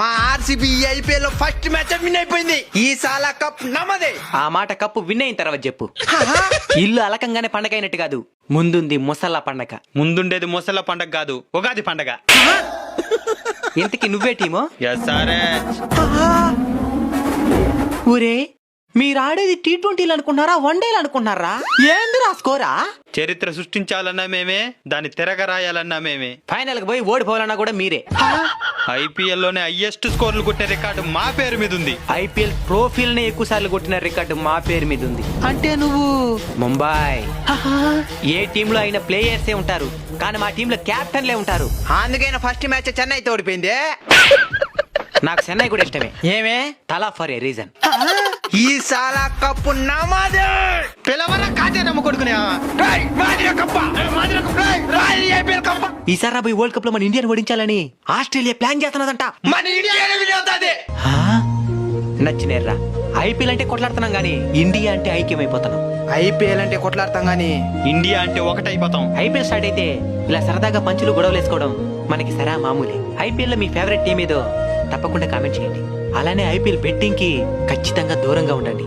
మా RCB IPL లో first match win అయిపోయింది. ఈ సాల కప్ నమ్మదే. ఆ మాట కప్పు విన్ అయిన తర్వాత చెప్పు. ఇల్లు అలకంగానే పండగ అయినట్టు కాదు, ముందుంది ముసల్లా పండగ. ముందుండేది ముసళ్ళ పండగ కాదు, ఉగాది పండగ. ఇంతకి నువ్వే టీమో? ఊరే, మీరు ఆడేది T20 అనుకున్నారా, వన్డేలు అనుకున్నారా? ఏంది రాసుకోరా? చరిత్ర సృష్టించాలన్నా మేమే, దాన్ని తిరగరాయాలన్నా మేమే. ఫైనల్ కి పోయి ఓడిపోవాలన్నా కూడా మీరే. ఐపీఎల్ లోనే హైయెస్ట్ స్కోర్లు కొట్టే రికార్డు మా పేరు మీద ఉంది. ఐపీఎల్ ట్రోఫీల్ నే ఎక్కువ సార్లు కొట్టిన రికార్డు మా పేరు మీద ఉంది. అంటే నువ్వు ముంబై. ఏ టీమ్ లో అయినా ప్లేయర్సే ఉంటారు, కానీ మా టీమ్ లో కెప్టెన్లే ఉంటారు. అందుకైనా ఫస్ట్ మ్యాచ్ చెన్నైతో ఓడిపోయింది. నాకు చెన్నై కూడా ఇష్టమే. ఏమే? తలా ఫర్ ఏ రీజన్. ఈ సాల కప్పు నమ్మదే. పిలవరా కాజా నమ్మ కొడుకునే. ఈసారి రాబోయే వరల్డ్ కప్ లో మన ఇండియాని ఓడించాలని ఆస్ట్రేలియా ప్లాన్ చేస్తున్నదంట. మన ఇండియా విజయవుతాది. నచ్చినేర్రా. ఐపీఎల్ అంటే కొట్లాడుతున్నాం గానీ ఇండియా అంటే ఐక్యమైపోతున్నాం. ఐపీఎల్ అంటే కొట్లాడతాం గానీ ఇండియా అంటే ఒకటైపోతాం. ఐపీఎల్ స్టార్ట్ అయితే ఇలా సరదాగా పంచులు గొడవలు వేసుకోవడం మనకి సరా మామూలే. ఐపీఎల్ లో మీ ఫేవరెట్ టీం ఏదో తప్పకుండా కామెంట్ చేయండి. అలానే ఐపీఎల్ బెట్టింగ్ కి ఖచ్చితంగా దూరంగా ఉండండి.